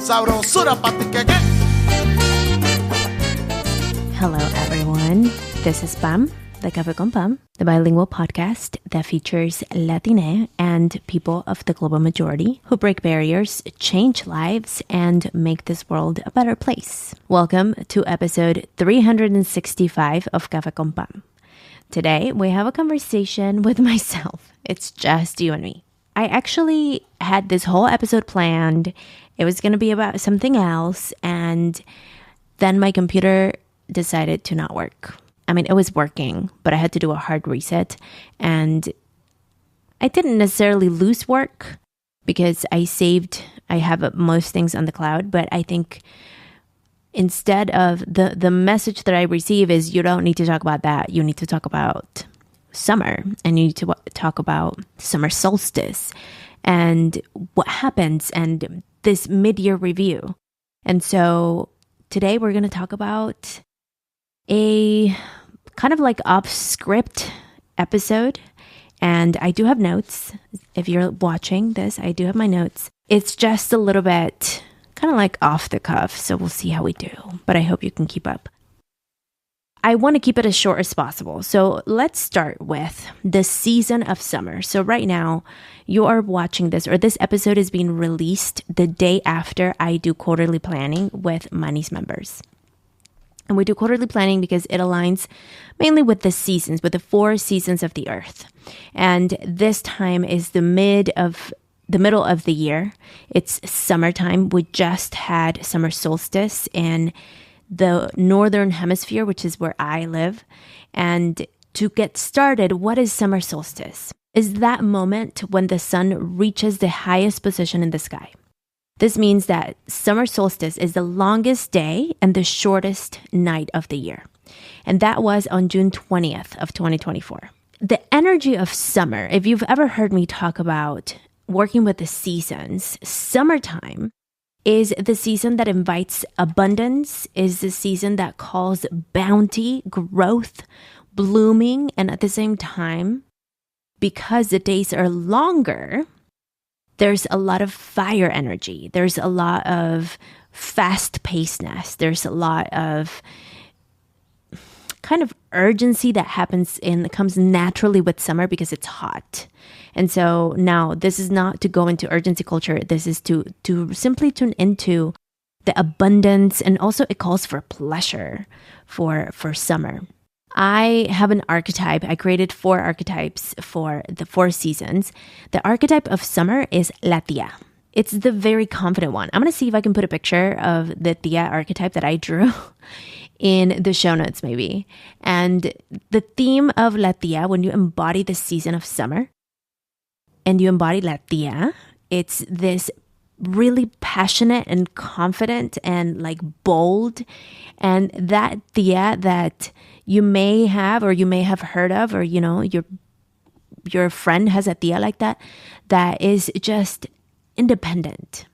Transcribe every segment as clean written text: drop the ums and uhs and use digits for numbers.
sabrosura pa' ti que. Hello, everyone. This is Pam, the Cafe Con Pam, the bilingual podcast that features Latine and people of the global majority who break barriers, change lives, and make this world a better place. Welcome to episode 365 of Cafe Con Pam. Today, we have a conversation with myself. It's just you and me. I actually had this whole episode planned. It was going to be about something else, and then my computer decided to not work. I mean, it was working, but I had to do a hard reset, and I didn't necessarily lose work because I have most things on the cloud, but I think instead of the message that I receive is you don't need to talk about that. You need to talk about summer, and you need to talk about summer solstice and what happens and this mid-year review. And so today we're going to talk about a kind of like off-script episode. And I do have notes. If you're watching this, I do have my notes. It's just a little bit kind of like off the cuff, so we'll see how we do. But I hope you can keep up. I want to keep it as short as possible. So let's start with the season of summer. So right now, you are watching this, or this episode is being released the day after I do quarterly planning with Money's members. And we do quarterly planning because it aligns mainly with the seasons, with the 4 seasons of the earth. And this time is the middle of the year. It's summertime. We just had summer solstice in the northern hemisphere, which is where I live. And to get started, what is summer solstice? Is that moment when the sun reaches the highest position in the sky. This means that summer solstice is the longest day and the shortest night of the year. And that was on June 20th of 2024. The energy of summer, if you've ever heard me talk about working with the seasons, summertime is the season that invites abundance, is the season that calls bounty, growth, blooming, and at the same time, because the days are longer, there's a lot of fire energy. There's a lot of fast-pacedness. There's a lot of kind of urgency that comes naturally with summer because it's hot. And so now this is not to go into urgency culture. This is to simply tune into the abundance, and also it calls for pleasure for summer. I have an archetype. I created 4 archetypes for the 4 seasons. The archetype of summer is La Tía. It's the very confident one. I'm going to see if I can put a picture of the Tía archetype that I drew in the show notes maybe. And the theme of La Tía, when you embody the season of summer and you embody La Tía, it's this really passionate and confident and like bold. And that Tía that you may have, or you may have heard of, or, you know, your friend has a Tía like that is just independent.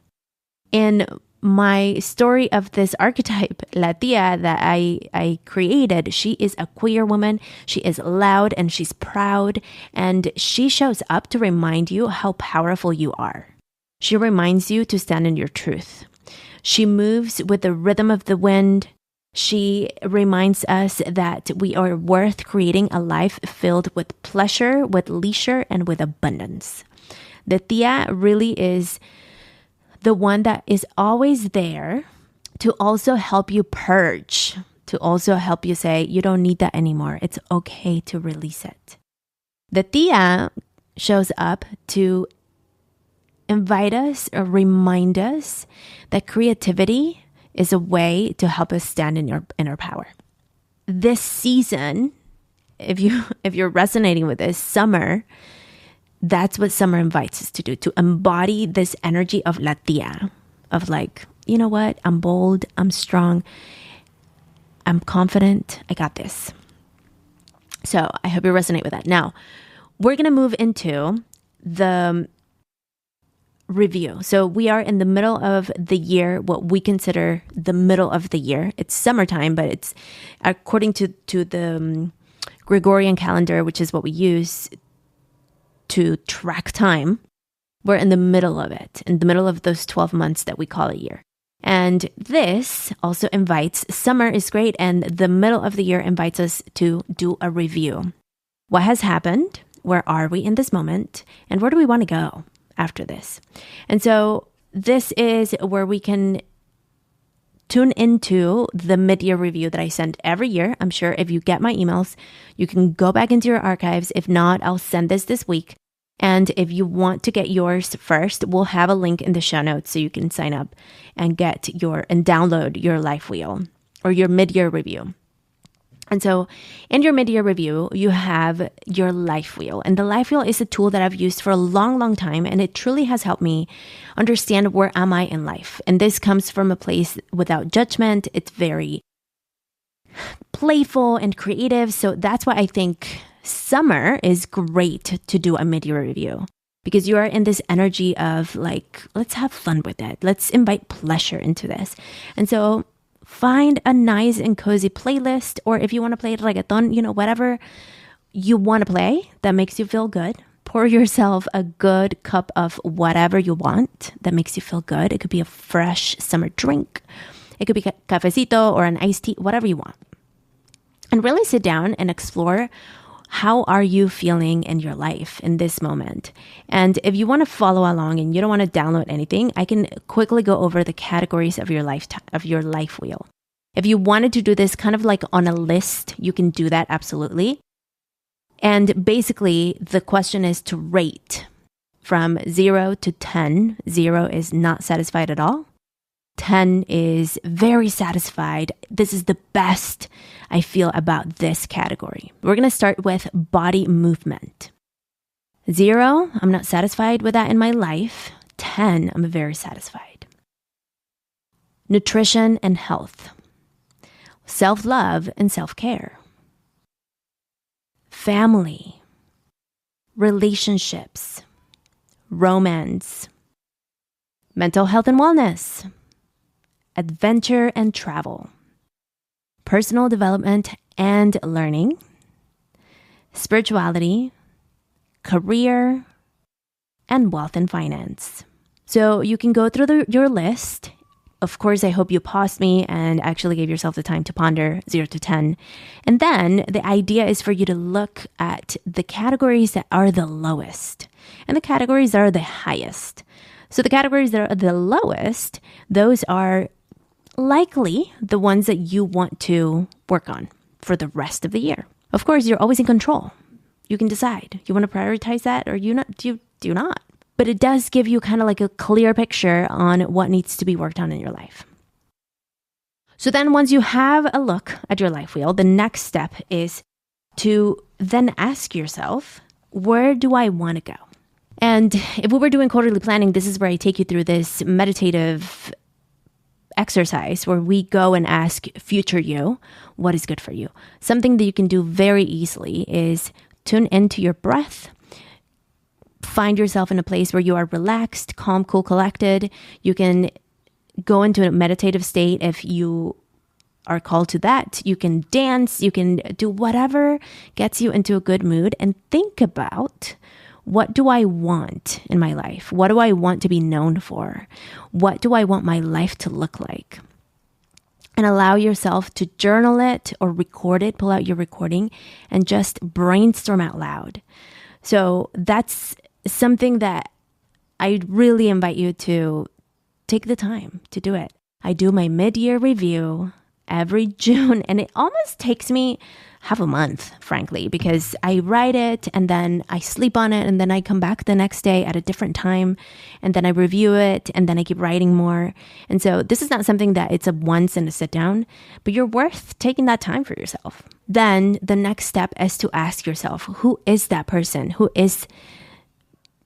In my story of this archetype, La Tía, that I created, she is a queer woman. She is loud and she's proud, and she shows up to remind you how powerful you are. She reminds you to stand in your truth. She moves with the rhythm of the wind. She reminds us that we are worth creating a life filled with pleasure, with leisure, and with abundance. The Tía really is the one that is always there to also help you purge, to also help you say, you don't need that anymore. It's okay to release it. The Tía shows up to invite us or remind us that creativity is a way to help us stand in our power. This season, if you're resonating with this, summer, that's what summer invites us to do, to embody this energy of La Tía, of like, you know what, I'm bold, I'm strong, I'm confident, I got this. So I hope you resonate with that. Now, we're going to move into the review. So we are in the middle of the year, what we consider the middle of the year. It's summertime, but it's according to the Gregorian calendar, which is what we use to track time. We're in the middle of it, in the middle of those 12 months that we call a year. And this also invites, summer is great, and the middle of the year invites us to do a review. What has happened? Where are we in this moment? And where do we want to go after this? And so this is where we can tune into the mid-year review that I send every year. I'm sure if you get my emails, you can go back into your archives. If not, I'll send this week. And if you want to get yours first, we'll have a link in the show notes so you can sign up and download your life wheel or your mid-year review. And so in your mid-year review, you have your life wheel. And the life wheel is a tool that I've used for a long, long time. And it truly has helped me understand where am I in life. And this comes from a place without judgment. It's very playful and creative. So that's why I think summer is great to do a mid-year review. Because you are in this energy of like, let's have fun with it. Let's invite pleasure into this. And so find a nice and cozy playlist, or if you want to play reggaeton, whatever you want to play that makes you feel good. Pour yourself a good cup of whatever you want that makes you feel good. It could be a fresh summer drink. It could be cafecito or an iced tea, whatever you want. And really sit down and explore, how are you feeling in your life in this moment? And if you want to follow along and you don't want to download anything, I can quickly go over the categories of your life wheel. If you wanted to do this kind of like on a list, you can do that absolutely. And basically, the question is to rate from 0 to 10. 0 is not satisfied at all. 10 is very satisfied. This is the best I feel about this category. We're going to start with body movement. 0, I'm not satisfied with that in my life. 10, I'm very satisfied. Nutrition and health. Self-love and self-care. Family. Relationships. Romance. Mental health and wellness. Adventure and travel, personal development and learning, spirituality, career, and wealth and finance. So you can go through your list. Of course, I hope you paused me and actually gave yourself the time to ponder 0 to 10. And then the idea is for you to look at the categories that are the lowest and the categories that are the highest. So the categories that are the lowest, those are likely the ones that you want to work on for the rest of the year. Of course, you're always in control. You can decide. You want to prioritize that or you do not. But it does give you kind of like a clear picture on what needs to be worked on in your life. So then once you have a look at your life wheel, the next step is to then ask yourself, where do I want to go? And if we were doing quarterly planning, this is where I take you through this meditative exercise where we go and ask future you, what is good for you? Something that you can do very easily is tune into your breath. Find yourself in a place where you are relaxed, calm, cool, collected. You can go into a meditative state if you are called to that. You can dance, you can do whatever gets you into a good mood and think about, what do I want in my life? What do I want to be known for? What do I want my life to look like? And allow yourself to journal it or record it, pull out your recording and just brainstorm out loud. So that's something that I really invite you to take the time to do it. I do my mid-year review every June and it almost takes me half a month, frankly, because I write it and then I sleep on it and then I come back the next day at a different time and then I review it and then I keep writing more. And so this is not something that it's a once and a sit down, but you're worth taking that time for yourself. Then the next step is to ask yourself, who is that person? Who is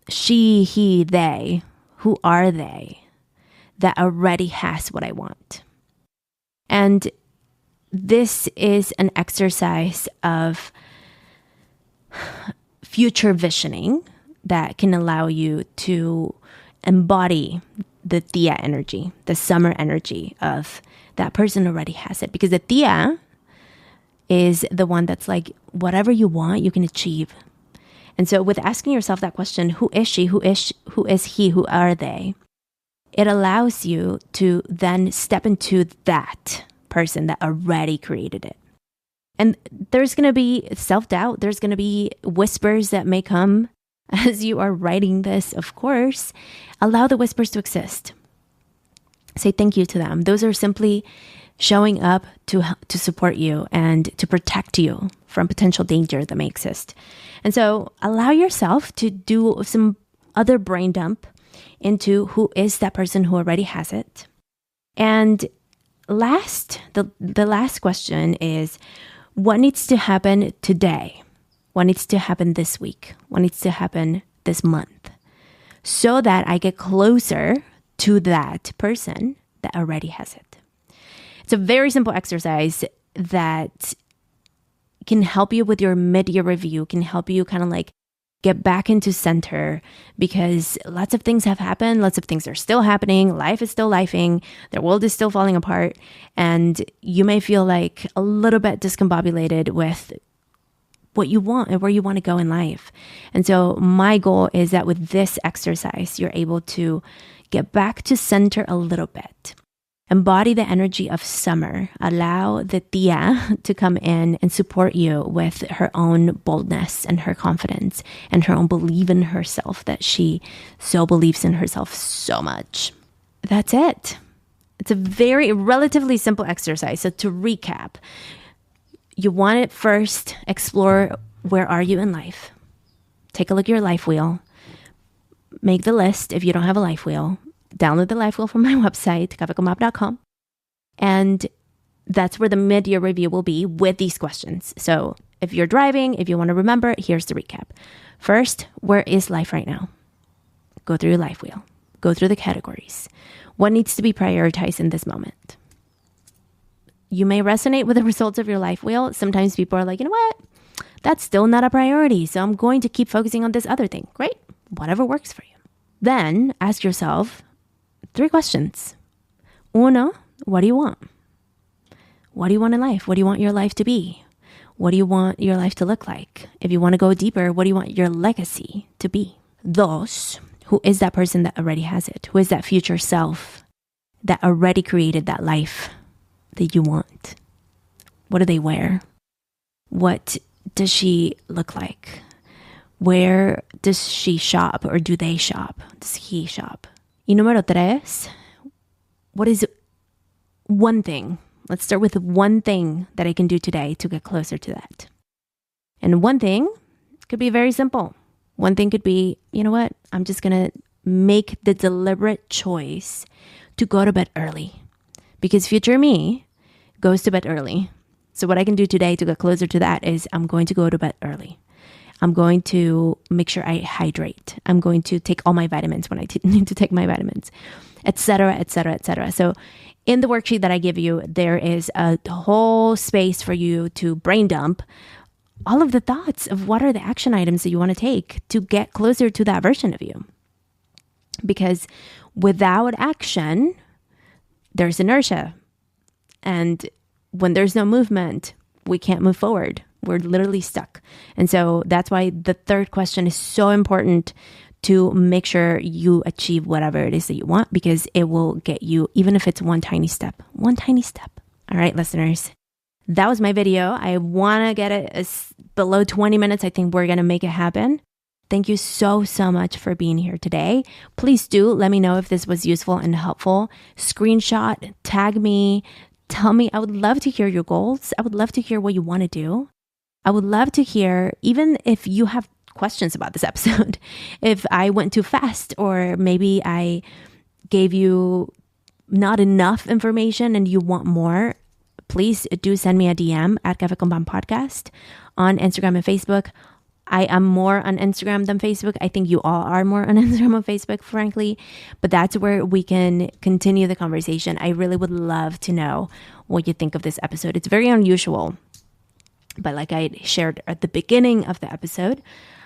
she, he, they? Who are they that already has what I want? And this is an exercise of future visioning that can allow you to embody the Tia energy, the summer energy of that person already has it. Because the Tia is the one that's like, whatever you want, you can achieve. And so with asking yourself that question, who is she? Who is he? Who are they? it allows you to then step into that person that already created it. And there's going to be self-doubt. There's going to be whispers that may come as you are writing this, of course. Allow the whispers to exist. Say thank you to them. Those are simply showing up to support you and to protect you from potential danger that may exist. And so allow yourself to do some other brain dump into who is that person who already has it. And the last question is, what needs to happen today? What needs to happen this week? What needs to happen this month? So that I get closer to that person that already has it. It's a very simple exercise that can help you with your mid-year review, can help you kind of like get back into center, because lots of things have happened. Lots of things are still happening. Life is still lifing. The world is still falling apart. And you may feel like a little bit discombobulated with what you want and where you want to go in life. And so my goal is that with this exercise, you're able to get back to center a little bit. Embody the energy of summer. Allow the Tia to come in and support you with her own boldness and her confidence and her own belief in herself, that she so believes in herself so much. That's it. It's a very relatively simple exercise. So to recap, you want to first explore, where are you in life? Take a look at your life wheel. Make the list if you don't have a life wheel. Download the life wheel from my website, cafeconpam.com. And that's where the mid-year review will be with these questions. So if you're driving, if you want to remember, here's the recap. First, where is life right now? Go through your life wheel. Go through the categories. What needs to be prioritized in this moment? You may resonate with the results of your life wheel. Sometimes people are like, you know what? That's still not a priority. So I'm going to keep focusing on this other thing. Great. Whatever works for you. Then ask yourself 3 questions. Uno, what do you want? What do you want in life? What do you want your life to be? What do you want your life to look like? If you want to go deeper, what do you want your legacy to be? Dos, who is that person that already has it? Who is that future self that already created that life that you want? What do they wear? What does she look like? Where does she shop, or do they shop? Does he shop? Y número 3, what is one thing? Let's start with one thing that I can do today to get closer to that. And one thing could be very simple. One thing could be, you know what? I'm just going to make the deliberate choice to go to bed early, because future me goes to bed early. So what I can do today to get closer to that is I'm going to go to bed early. I'm going to make sure I hydrate. I'm going to take all my vitamins when I need to take my vitamins, etc., etc., etc. So in the worksheet that I give you, there is a whole space for you to brain dump all of the thoughts of what are the action items that you want to take to get closer to that version of you. Because without action, there's inertia. And when there's no movement, we can't move forward. We're literally stuck. And so that's why the third question is so important, to make sure you achieve whatever it is that you want, because it will get you, even if it's one tiny step. All right, listeners, that was my video. I want to get it below 20 minutes. I think we're going to make it happen. Thank you so much for being here today. Please do let me know if this was useful and helpful. Screenshot, tag me, tell me. I would love to hear your goals. I would love to hear what you want to do. I would love to hear, even if you have questions about this episode, if I went too fast, or maybe I gave you not enough information and you want more, please do send me a DM at Cafe Con Pam Podcast on Instagram and Facebook. I am more on Instagram than Facebook. I think you all are more on Instagram and Facebook, frankly, but that's where we can continue the conversation. I really would love to know what you think of this episode. It's very unusual. But like I shared at the beginning of the episode,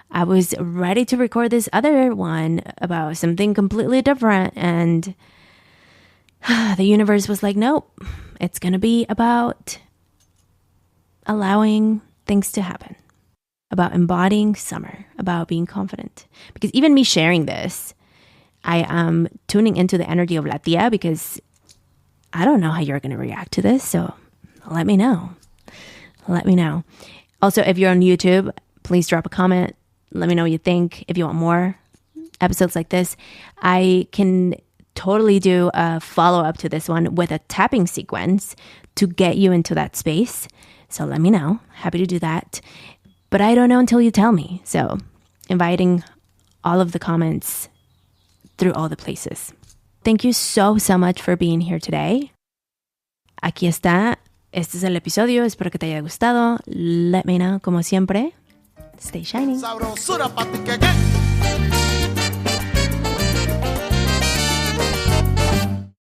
I was ready to record this other one about something completely different. And the universe was like, nope, it's going to be about allowing things to happen, about embodying summer, about being confident. Because even me sharing this, I am tuning into the energy of La Tia because I don't know how you're going to react to this. So let me know. Let me know. Also, if you're on YouTube, please drop a comment. Let me know what you think. If you want more episodes like this, I can totally do a follow-up to this one with a tapping sequence to get you into that space. So let me know. Happy to do that. But I don't know until you tell me. So inviting all of the comments through all the places. Thank you so much for being here today. Aquí está. Este es el episodio. Espero que te haya gustado. Let me know, como siempre. Stay shiny. Sabrosura,